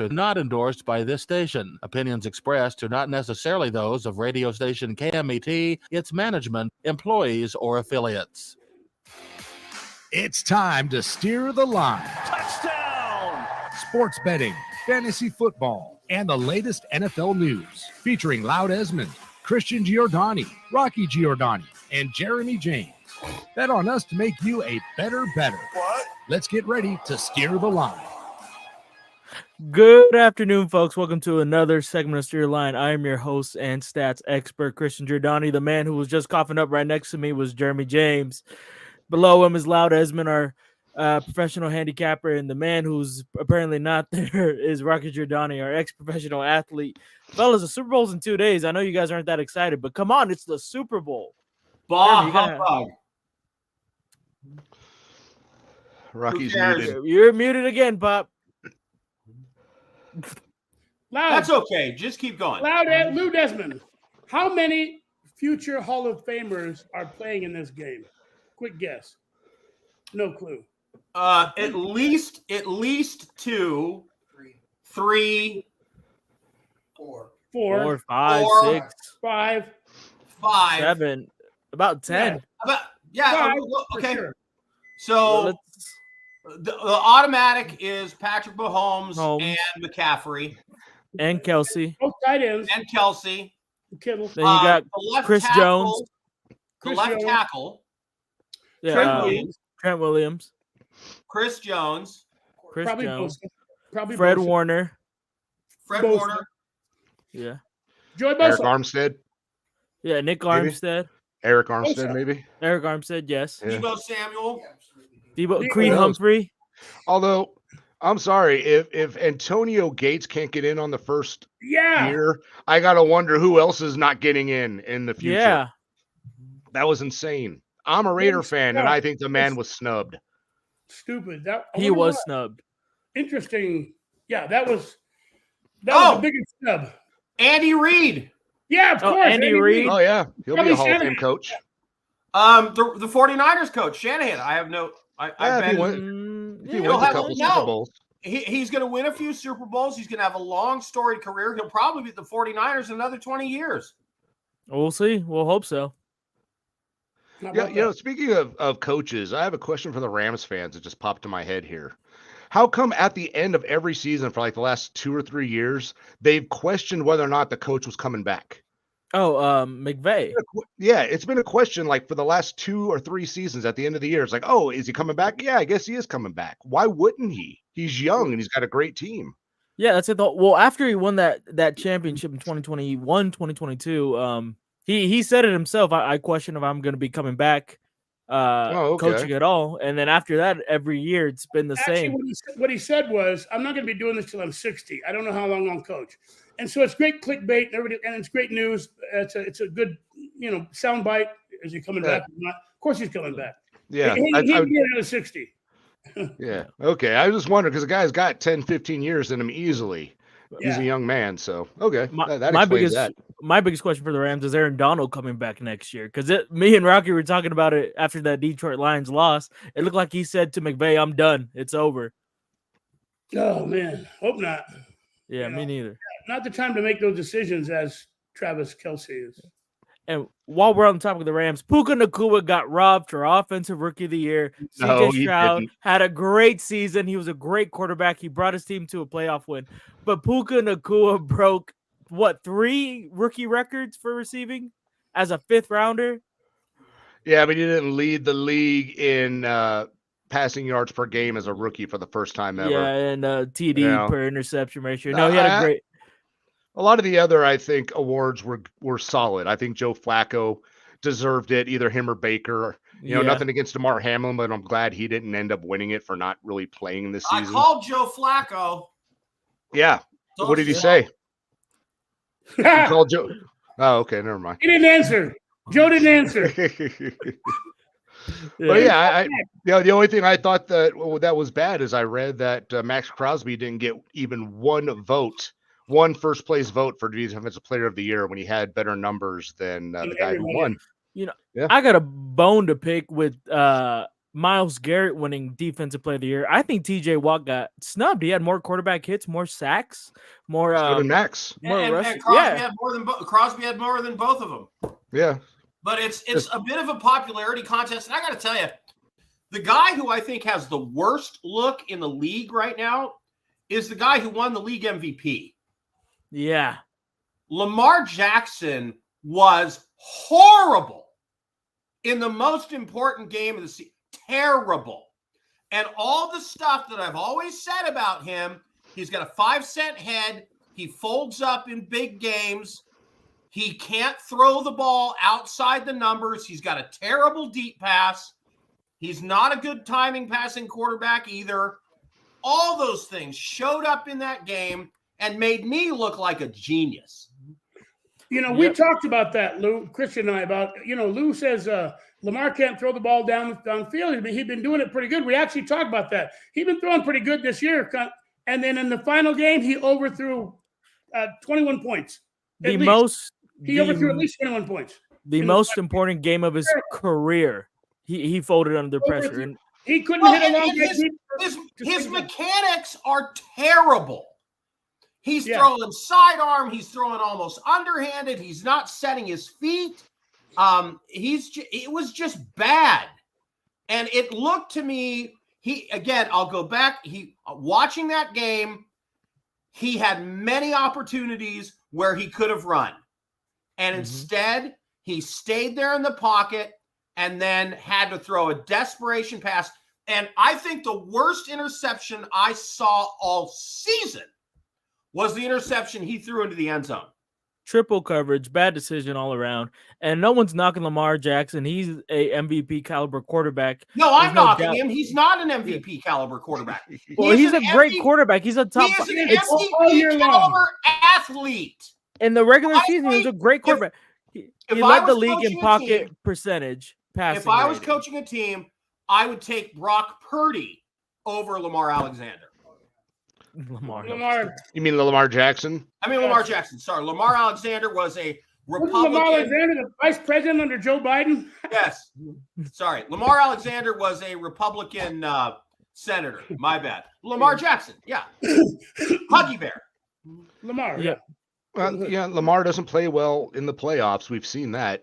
are not endorsed by this station. Opinions expressed are not necessarily those of radio station KMET, its management, employees, or affiliates. It's time to steer the line. Touchdown! Sports betting, fantasy football, and the latest NFL news. Featuring Loudesmond, Christian Giordani, Rocky Giordani, and Jeremy James. Bet on us to make you a better better. What? Let's get ready to steer the line. Good afternoon, folks. Welcome to another segment of Steer Line. I am your host and stats expert, Christian Giordani. The man who was just coughing up right next to me was Jeremy James. Below him is Loudesmond, our professional handicapper, and the man who's apparently not there is Rocky Giordani, our ex-professional athlete. Fellas, the Super Bowl's in 2 days. I know you guys aren't that excited, but come on, it's the Super Bowl. Bah humbug. Rocky's muted. You're muted again, Pop. That's okay. Just keep going. Lou-Desmond, how many future Hall of Famers are playing in this game? Quick guess. No clue. At least two, three, four, five, four, six, five, seven, about 10. five, okay. for sure. So the automatic is Patrick Mahomes and McCaffrey and Kelsey. Both tight ends. and Kelsey. Kittle. Then you got the left Chris tackle, Jones. The left tackle, Trent Williams. Chris Jones, Probably Jones. Bosa. Probably Fred Bosa. Warner. Fred Bosa. Warner, Yeah. Joey Eric Bosa. Armstead. Yeah, Nick Maybe. Armstead. Eric Armstead, maybe. Eric Armstead, yes. Yeah. Debo Samuel. Creed Humphrey. Although, I'm sorry, if Antonio Gates can't get in on the first year, I gotta wonder who else is not getting in the future. Yeah. That was insane. I'm a Raider fan, and I think the man was snubbed. Stupid. He was snubbed. Interesting. Yeah, that was the biggest snub. Andy Reid. Yeah, of course. Andy Reid. Oh, yeah. He'll be a Hall of Shanahan. Fame coach. The 49ers coach, Shanahan. I have no If bet he wins he'll a have- couple no. Super Bowls. he's going to win a few Super Bowls. He's going to have a long storied career. He'll probably be at the 49ers in another 20 years. We'll see. We'll hope so. Yeah, speaking of coaches, I have a question for the Rams fans that just popped in my head here. How come at the end of every season for like the last 2 or 3 years, they've questioned whether or not the coach was coming back? Oh, McVay. Yeah, it's been a question like for the last 2 or 3 seasons at the end of the year. It's like, oh, is he coming back? Yeah, I guess he is coming back. Why wouldn't he? He's young and he's got a great team. Yeah, that's it. Well, after he won that championship in 2021, 2022, he said it himself. I question if I'm going to be coming back coaching at all. And then after that, every year it's been the same. What he said was, I'm not going to be doing this till I'm 60. I don't know how long I'll coach. And so it's great clickbait and it's great news. It's a good, soundbite. Is he coming back? Of course he's coming back. Yeah. He'll be out of 60. Yeah. Okay. I was just wondering because the guy's got 10, 15 years in him easily. He's a young man. So, okay. That explains that. My biggest question for the Rams is Aaron Donald coming back next year? Because me and Rocky were talking about it after that Detroit Lions loss. It looked like he said to McVay, I'm done. It's over. Oh, man. Hope not. Yeah, me neither. Not the time to make those decisions as Travis Kelce is. And while we're on the topic of the Rams, Puka Nacua got robbed for Offensive Rookie of the Year. CJ Stroud had a great season. He was a great quarterback. He brought his team to a playoff win. But Puka Nacua broke, 3 rookie records for receiving as a 5th rounder? Yeah, but he didn't lead the league in passing yards per game as a rookie for the first time ever. Yeah, and TD per interception ratio. No, he had a great... A lot of the other, I think, awards were solid. I think Joe Flacco deserved it, either him or Baker. Nothing against DeMar Hamlin, but I'm glad he didn't end up winning it for not really playing this season. I called Joe Flacco. Yeah. What did he say? He called Joe. Oh, okay. Never mind. He didn't answer. Joe didn't answer. But the only thing I thought that was bad is I read that Max Crosby didn't get even one first place vote for Defensive Player of the Year when he had better numbers than the guy who won. I got a bone to pick with Myles Garrett winning Defensive Player of the Year. I think T.J. Watt got snubbed. He had more quarterback hits, more sacks, more So did Max. more And rushing. Crosby had more than Crosby had more than both of them. Yeah. But it's a bit of a popularity contest. And I got to tell you, the guy who I think has the worst look in the league right now is the guy who won the league MVP. Yeah. Lamar Jackson was horrible in the most important game of the season. Terrible. And all the stuff that I've always said about him, he's got a 5-cent head. He folds up in big games. He can't throw the ball outside the numbers. He's got a terrible deep pass. He's not a good timing passing quarterback either. All those things showed up in that game and made me look like a genius. We talked about that, Lou, Christian and I, about, Lou says Lamar can't throw the ball downfield. He'd been doing it pretty good. We actually talked about that. He'd been throwing pretty good this year. And then in the final game, he overthrew 21 points. He overthrew at least 21 points. The most important game of his career. He folded under pressure. And he couldn't hit a long his mechanics are terrible. He's throwing sidearm. He's throwing almost underhanded. He's not setting his feet. It was just bad. And it looked to me, I'll go back. Watching that game, he had many opportunities where he could have run. And instead, he stayed there in the pocket and then had to throw a desperation pass. And I think the worst interception I saw all season was the interception he threw into the end zone. Triple coverage, bad decision all around. And no one's knocking Lamar Jackson. He's a MVP caliber quarterback. No, I'm knocking him. He's not an MVP caliber quarterback. Well, he's a great quarterback. He's a top. He is an MVP caliber athlete. In the regular season, he was a great quarterback. He led the league in pocket percentage. Passing if I was coaching a team, I would take Brock Purdy over Lamar Alexander. Lamar. You mean Lamar Jackson? I mean Lamar Jackson. Sorry, Lamar Alexander was a Republican. Wasn't Lamar Alexander the vice president under Joe Biden? Yes. Sorry, Lamar Alexander was a Republican senator. My bad. Lamar Jackson. Yeah. Huggy Bear. Lamar. Yeah. Well, yeah. Lamar doesn't play well in the playoffs. We've seen that.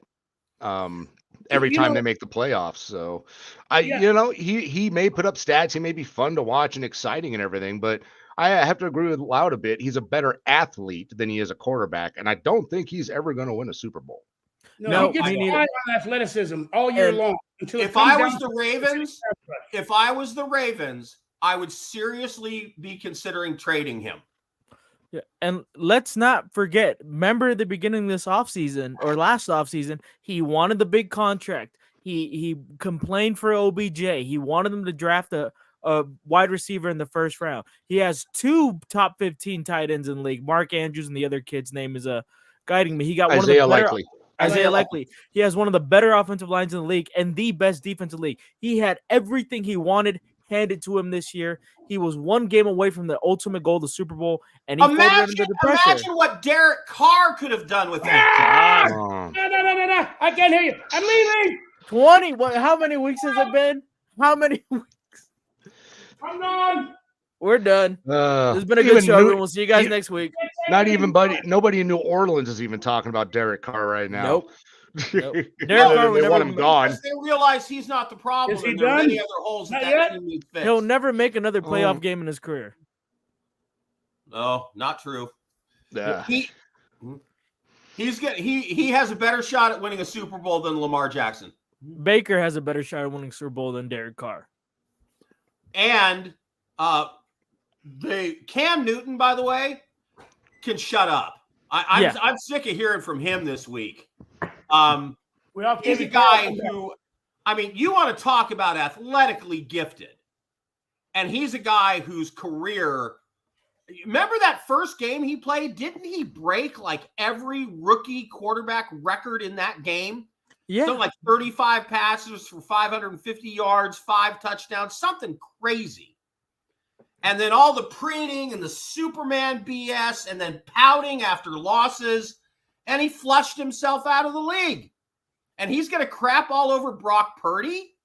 Every time they make the playoffs. So he may put up stats. He may be fun to watch and exciting and everything, but I have to agree with Loud a bit. He's a better athlete than he is a quarterback, and I don't think he's ever going to win a Super Bowl. No, he gets high on athleticism all year long. If I was the Ravens, I would seriously be considering trading him. Yeah, and let's not forget, remember at the beginning of this offseason or last offseason, he wanted the big contract. He complained for OBJ. He wanted them to draft a wide receiver in the first round. He has 2 top 15 tight ends in the league. Mark Andrews and the other kid's name is guiding me. He got Isaiah Likely. Isaiah Likely. He has one of the better offensive lines in the league and the best defensive league. He had everything he wanted handed to him this year. He was one game away from the ultimate goal, the Super Bowl, and he imagine what Derek Carr could have done with that. No. I can't hear you. I'm leaving. 20. How many weeks has it been? How many weeks? I'm gone. We're done. It's been a good show. We'll see you guys next week. Nobody in New Orleans is even talking about Derek Carr right now. Nope. Derek Carr, they want him gone. They realize he's not the problem. Is he there are done? many other holes that team needs fixed. He'll never make another playoff game in his career. No, not true. Yeah. He has a better shot at winning a Super Bowl than Lamar Jackson. Baker has a better shot at winning Super Bowl than Derek Carr. And Cam Newton, by the way, can shut up. I'm sick of hearing from him this week. He's a guy who, you want to talk about athletically gifted. And he's a guy whose career, remember that first game he played? Didn't he break like every rookie quarterback record in that game? Yeah. So like 35 passes for 550 yards, 5 touchdowns, something crazy. And then all the preening and the Superman BS and then pouting after losses. And he flushed himself out of the league. And he's going to crap all over Brock Purdy?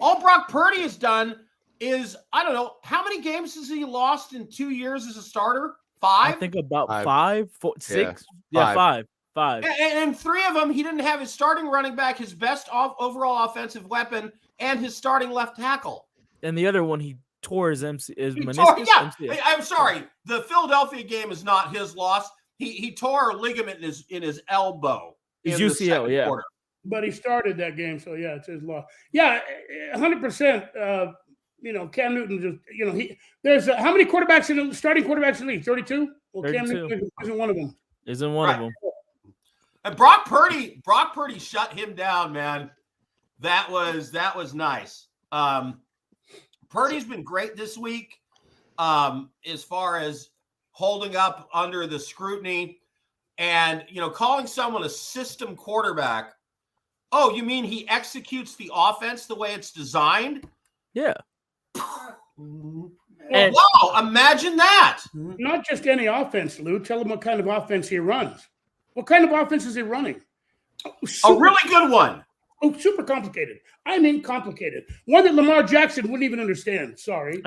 All Brock Purdy has done is, I don't know, how many games has he lost in 2 years as a starter? 5? I think about Five. 5, 4, 6. Yeah, Yeah, 5. And 3 of them, he didn't have his starting running back, his best overall offensive weapon, and his starting left tackle. And the other one, he tore his meniscus. MCL. I'm sorry. The Philadelphia game is not his loss. He tore a ligament in his elbow. His UCL, yeah. Quarter. But he started that game, so yeah, it's his loss. Yeah, 100%. Cam Newton there's how many quarterbacks starting quarterbacks in the league? 32? Well, 32. Cam Newton isn't one of them. Isn't one of them. And Brock Purdy shut him down, man. That was nice. Purdy's been great this week as far as holding up under the scrutiny and, calling someone a system quarterback. Oh, you mean he executes the offense the way it's designed? Yeah. Wow, imagine that. Not just any offense, Lou. Tell him what kind of offense he runs. What kind of offense is he running? A really good one. Oh, super complicated. I mean complicated. One that Lamar Jackson wouldn't even understand. Sorry.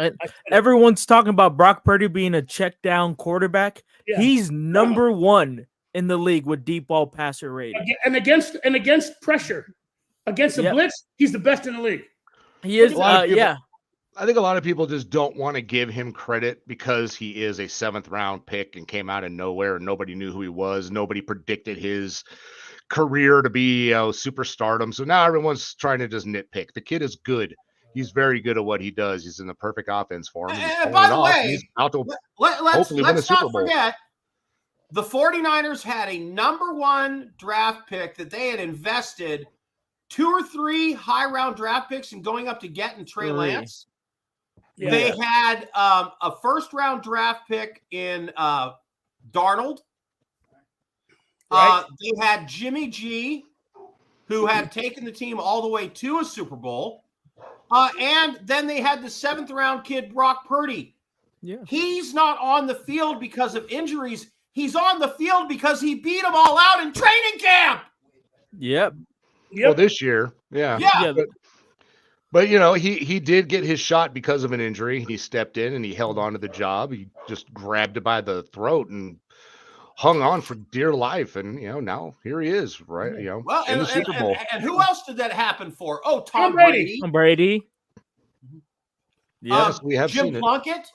Everyone's talking about Brock Purdy being a check down quarterback. Yeah. He's number 1 in the league with deep ball passer rating. And against pressure, against the blitz, he's the best in the league. He is. I think a lot of people just don't want to give him credit because he is a 7th round pick and came out of nowhere and nobody knew who he was. Nobody predicted his career to be superstardom. So now everyone's trying to just nitpick. The kid is good. He's very good at what he does. He's in the perfect offense for him. And by the way, he's out to let's not forget, the 49ers had a number 1 draft pick that they had invested 2 or 3 high round draft picks in going up to get in Trey Lance. Yeah. They had a 1st round draft pick in Darnold. Right. They had Jimmy G, who had taken the team all the way to a Super Bowl. And then they had the 7th round kid, Brock Purdy. Yeah. He's not on the field because of injuries. He's on the field because he beat them all out in training camp. Yep. Well, this year. Yeah. But he did get his shot because of an injury. He stepped in and he held on to the job. He just grabbed it by the throat and hung on for dear life. And, now here he is, right? In the Super Bowl. And who else did that happen for? Oh, Tom Brady. Tom Brady. Yes, we have Jim seen Plunkett.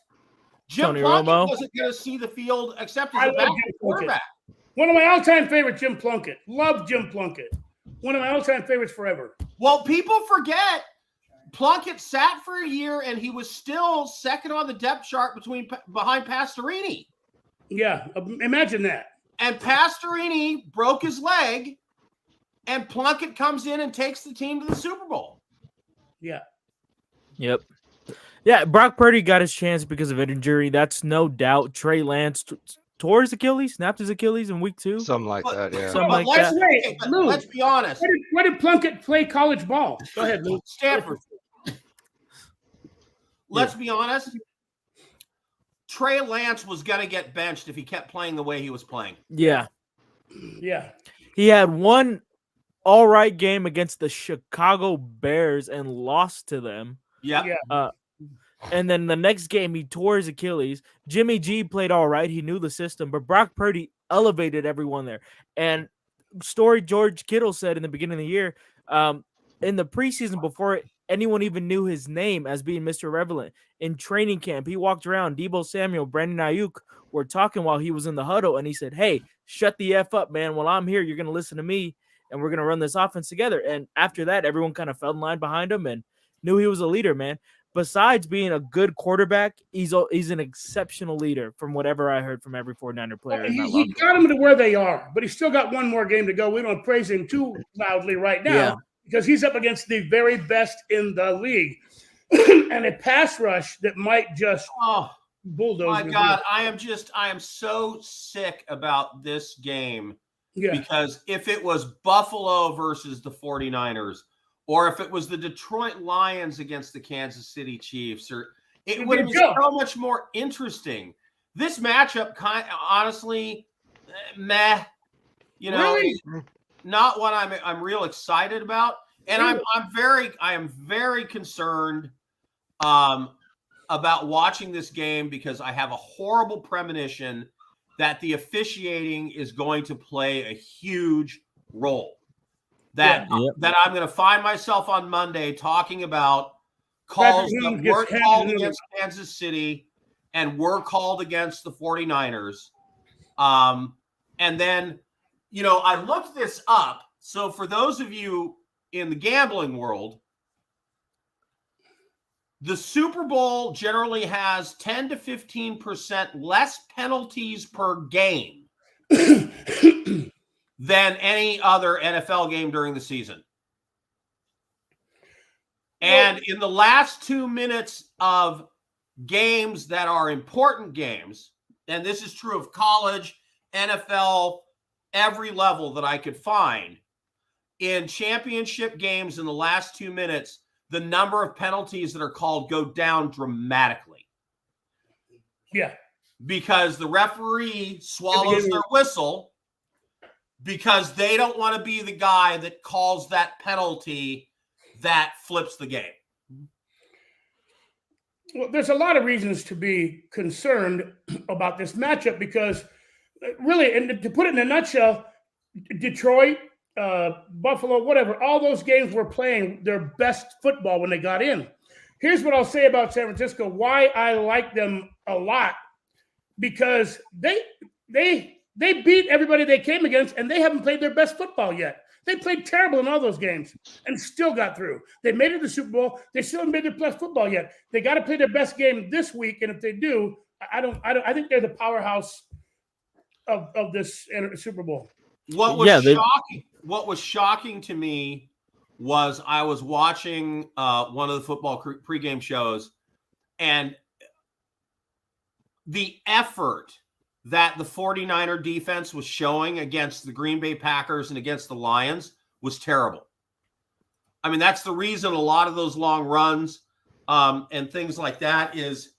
Jim Plunkett wasn't going to see the field except as a backup quarterback. One of my all-time favorites, Jim Plunkett. Love Jim Plunkett. One of my all-time favorites forever. Well, people forget Plunkett sat for a year and he was still 2nd on the depth chart behind Pastorini. Yeah, imagine that. And Pastorini broke his leg, and Plunkett comes in and takes the team to the Super Bowl. Yeah. Yep. Yeah, Brock Purdy got his chance because of an injury. That's no doubt. Trey Lance tore his Achilles, snapped his Achilles in week 2. Something like that, yeah. Let's be honest. Where did Plunkett play college ball? Go ahead, Lou. Stanford. Let's be honest. Trey Lance was going to get benched if he kept playing the way he was playing. Yeah. Yeah. He had one all right game against the Chicago Bears and lost to them. Yeah. And then the next game, he tore his Achilles. Jimmy G played all right. He knew the system, but Brock Purdy elevated everyone there. And story George Kittle said in the beginning of the year, in the preseason before anyone even knew his name as being Mr. Irrelevant, in training camp, he walked around. Debo Samuel, Brandon Ayuk were talking while he was in the huddle, and he said, "Hey, shut the F up, man. While I'm here, you're going to listen to me, and we're going to run this offense together." And after that, everyone kind of fell in line behind him and knew he was a leader, man. Besides being a good quarterback, he's an exceptional leader from whatever I heard from every 49er player. He got them to where they are, but he's still got one more game to go. We don't praise him too loudly right now because he's up against the very best in the league. And a pass rush that might just bulldoze. My God, I am so sick about this game because if it was Buffalo versus the 49ers, or if it was the Detroit Lions against the Kansas City Chiefs, or it would have been so much more interesting. This matchup, honestly, meh. Really? Not what I'm real excited about. And I am very concerned about watching this game because I have a horrible premonition that the officiating is going to play a huge role. That I'm going to find myself on Monday talking about calls that weren't called against Kansas City and were called against the 49ers. And then, I looked this up. So for those of you in the gambling world, the Super Bowl generally has 10 to 15% less penalties per game than any other NFL game during the season. And in the last 2 minutes of games that are important games, and this is true of college, NFL, every level that I could find, in championship games in the last 2 minutes, the number of penalties that are called go down dramatically. Yeah. Because the referee swallows their whistle because they don't want to be the guy that calls that penalty that flips the game. Well, there's a lot of reasons to be concerned about this matchup because really, and to put it in a nutshell, Detroit, Buffalo, whatever, all those games were playing their best football when they got in. Here's what I'll say about San Francisco, why I like them a lot, because they beat everybody they came against, and they haven't played their best football yet. They played terrible in all those games and still got through. They made it to the Super Bowl. They still haven't made their best football yet. They got to play their best game this week, and if they do, I think they're the powerhouse of this Super Bowl. What was shocking to me was I was watching one of the football pregame shows, and the effort that the 49er defense was showing against the Green Bay Packers and against the Lions was terrible. I mean, that's the reason a lot of those long runs and things like that is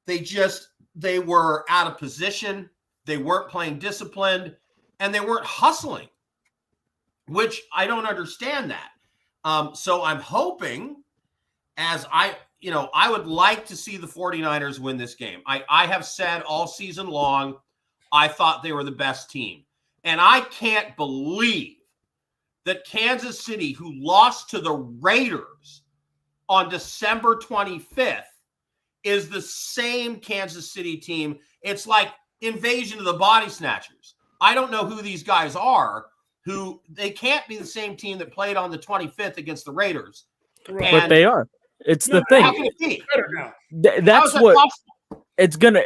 they were out of position. They weren't playing disciplined, and they weren't hustling, which I don't understand that. So I'm hoping, as I would like to see the 49ers win this game. I have said all season long, I thought they were the best team. And I can't believe that Kansas City, who lost to the Raiders on December 25th, is the same Kansas City team. It's like Invasion of the Body Snatchers. I don't know who these guys are, who they can't be the same team that played on the 25th against the Raiders. Right. But they are. It's the thing. That's what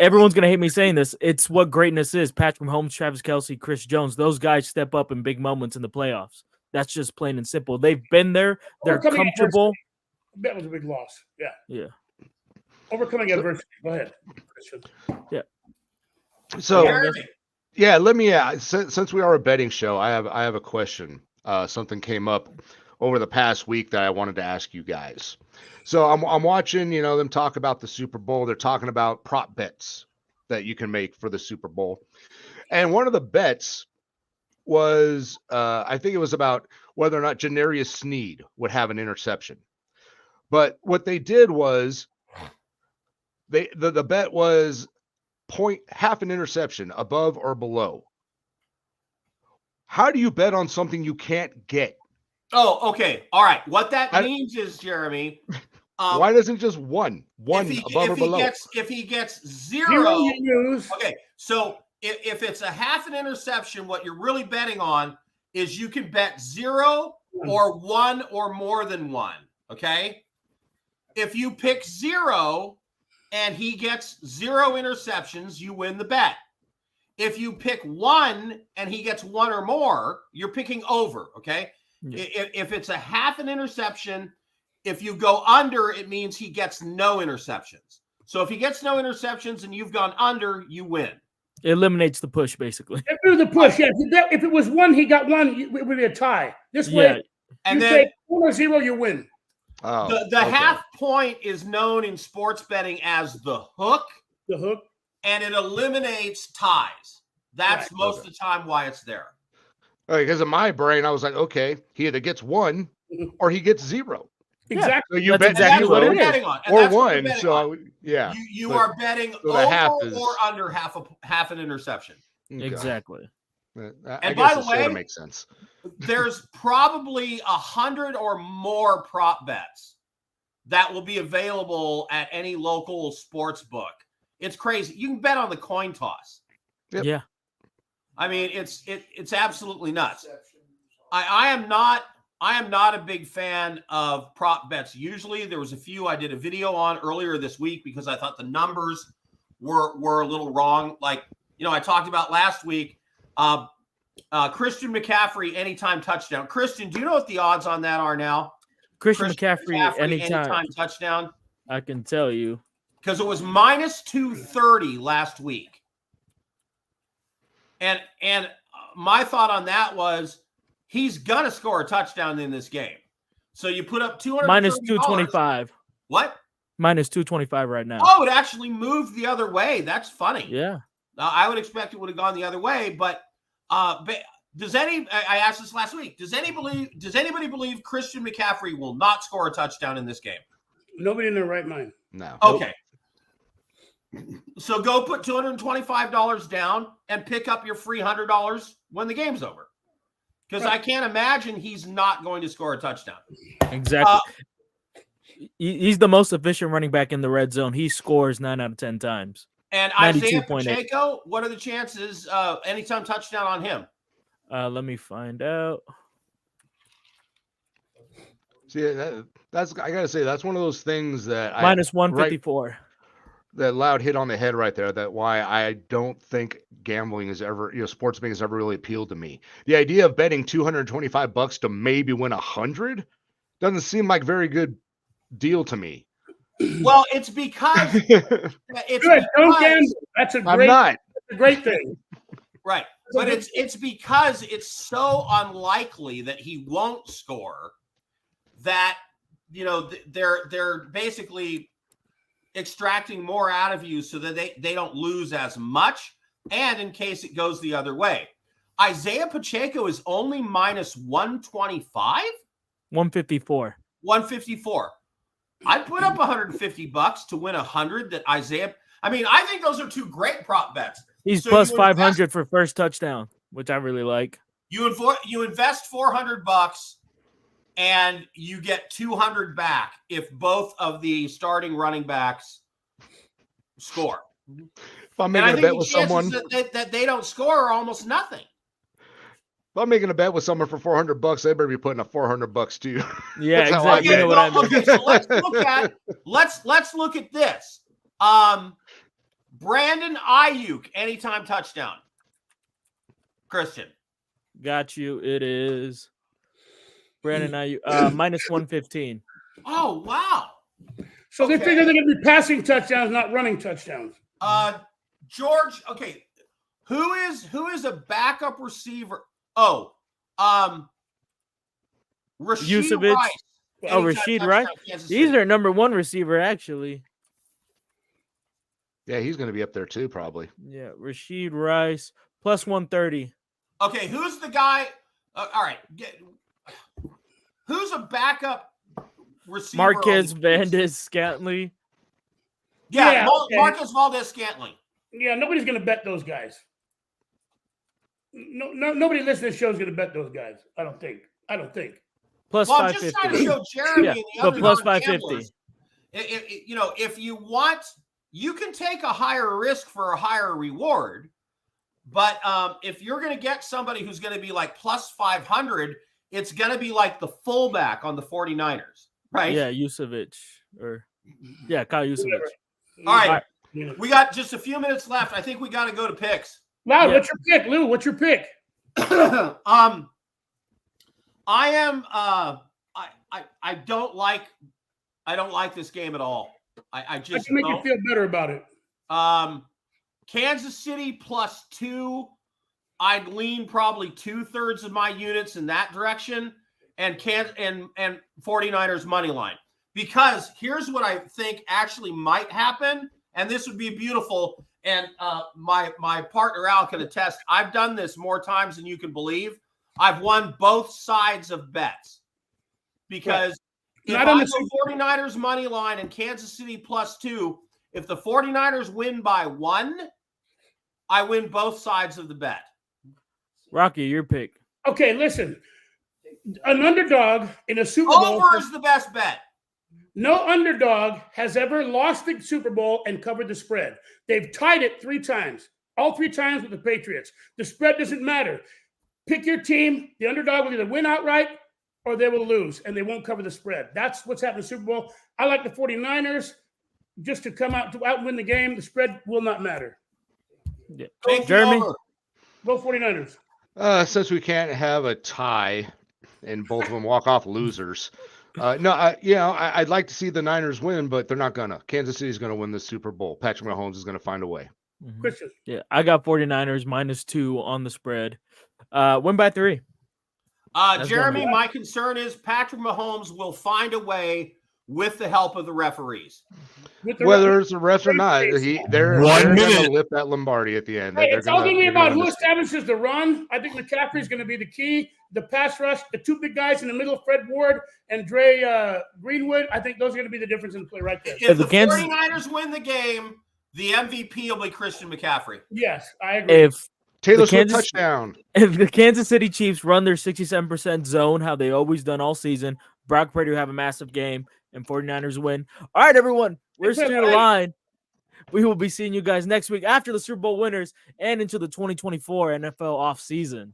everyone's gonna hate me saying this. It's what greatness is. Patrick Mahomes, Travis Kelce, Chris Jones, those guys step up in big moments in the playoffs. That's just plain and simple. They've been there. They're comfortable. That was a big loss. Yeah. Yeah. Overcoming adversity. Go ahead, Christian. Yeah. So let me since we are a betting show, I have a question. Something came up over the past week that I wanted to ask you guys. So I'm watching, them talk about the Super Bowl. They're talking about prop bets that you can make for the Super Bowl. And one of the bets was, I think it was about whether or not Janarius Sneed would have an interception. But what they did was the bet was half an interception above or below. How do you bet on something you can't get? Oh, okay. All right. What that means is, Jeremy, why doesn't just one above or below? If he gets zero, okay. So if it's a half an interception, what you're really betting on is you can bet 0 or 1 or more than 1. Okay. If you pick 0 and he gets 0 interceptions, you win the bet. If you pick 1 and he gets 1 or more, you're picking over. Okay. Yeah. If it's a half an interception, if you go under, it means he gets no interceptions. So if he gets no interceptions and you've gone under, you win. It eliminates the push, basically. If it was a push, yeah. If it was 1, he got 1, it would be a tie. This way, and you then say 1 or 0, you win. The half point is known in sports betting as the hook. The hook. And it eliminates ties. That's most of the time why it's there. Because in my brain, I was like, okay, he either gets 1 or he gets 0. Exactly. So you That's bet exactly what it is. or 1. So yeah, you are betting over or under half an interception. Okay. Exactly. I guess it sort of makes sense. There's probably 100 or more prop bets that will be available at any local sports book. It's crazy. You can bet on the coin toss. Yep. Yeah. I mean, it's absolutely nuts. I am not a big fan of prop bets. Usually there was a few I did a video on earlier this week because I thought the numbers were a little wrong. Like, I talked about last week, Christian McCaffrey anytime touchdown. Christian, do you know what the odds on that are now? Christian McCaffrey anytime touchdown. I can tell you. Because it was minus 230 last week. And my thought on that was he's going to score a touchdown in this game. So you put up $200. Minus 225. What? Minus 225 right now. Oh, it actually moved the other way. That's funny. Yeah. I would expect it would have gone the other way, but I asked this last week. Does anybody believe Christian McCaffrey will not score a touchdown in this game? Nobody in their right mind. No. Okay. So go put $225 down and pick up your free $100 when the game's over. Because I can't imagine he's not going to score a touchdown. Exactly. He's the most efficient running back in the red zone. He scores 9 out of 10 times. And Isaiah Pacheco, what are the chances anytime touchdown on him? Let me find out. See, that's I gotta say that's one of those things that minus 154. That Loud hit on the head right there. That why I don't think gambling is ever, sports betting has ever really appealed to me. The idea of betting $225 to maybe win 100 doesn't seem like a very good deal to me. Well, it's because it's good. Don't gamble. That's a great thing. Right. But it's because it's so unlikely that he won't score that they're basically extracting more out of you so that they don't lose as much, and in case it goes the other way. Isaiah Pacheco is only minus 125? 154. 154. I'd put up $150 to win 100 that Isaiah. I mean, I think those are two great prop bets. He's so plus 500 for first touchdown, which I really like. You invest $400 and you get 200 back if both of the starting running backs score. If I'm making a bet with someone that they don't score are almost nothing. If I'm making a bet with someone for $400, they better be putting up $400 too. Yeah, exactly. You know what I mean. Okay, so let's look at this. Brandon Ayuk, anytime touchdown. Christian. Got you. It is Brandon Ayuk, minus 115. Oh, wow. So they figure they're going to be passing touchdowns, not running touchdowns. George, okay. Who is a backup receiver? Oh, Rashid Rice. Oh, Rashid Rice. He's their number one receiver, actually. Yeah, he's going to be up there too, probably. Yeah, Rashid Rice plus 130. Okay, who's the guy? All right, who's a backup receiver? Marquez Valdez-Scantling. Yeah, Marquez Valdez-Scantling. Yeah, nobody's going to bet those guys. No, nobody listening to the show is going to bet those guys. I don't think. Plus 550. I'm just trying to show Jeremy and the other plus 550. If you want, you can take a higher risk for a higher reward. But if you're going to get somebody who's going to be like plus 500, it's going to be like the fullback on the 49ers, right? Yeah, Kyle Yusevich. All right. We got just a few minutes left. I think we got to go to picks. Loud, what's your pick, Lou? What's your pick? I don't like this game at all. I just can make you feel better about it. Kansas City +2. I'd lean probably 2/3 of my units in that direction, and 49ers money line. Because here's what I think actually might happen, and this would be beautiful. And my partner Al can attest. I've done this more times than you can believe. I've won both sides of bets. because if Not I on go the 49ers money line and Kansas City +2, if the 49ers win by 1, I win both sides of the bet. Rocky, your pick. Okay, listen. An underdog in a Super Bowl. Over is the best bet. No underdog has ever lost the Super Bowl and covered the spread. They've tied it 3 times, all 3 times with the Patriots. The spread doesn't matter. Pick your team. The underdog will either win outright or they will lose, and they won't cover the spread. That's what's happened in the Super Bowl. I like the 49ers just to come out to outwin the game. The spread will not matter. Yeah. Jeremy? Go 49ers. Since we can't have a tie and both of them walk off losers, I'd like to see the Niners win, but they're not gonna. Kansas City's gonna win the Super Bowl. Patrick Mahomes is gonna find a way. Christian. Yeah, I got 49ers -2 on the spread. Win by 3. Jeremy, my concern is Patrick Mahomes will find a way with the help of the referees. Whether it's a ref or not, they're going to lift that Lombardi at the end. Hey, it's all going to be about who establishes the run. I think McCaffrey is going to be the key. The pass rush, the 2 big guys in the middle, Fred Ward and Dre Greenwood, I think those are going to be the difference in the play right there. If the 49ers win the game, the MVP will be Christian McCaffrey. Yes, I agree. If Taylor Swift touchdown. If the Kansas City Chiefs run their 67% zone, how they always done all season, Brock Purdy will have a massive game and 49ers win. All right, everyone, we're Steer the Line. We will be seeing you guys next week after the Super Bowl winners and into the 2024 NFL offseason.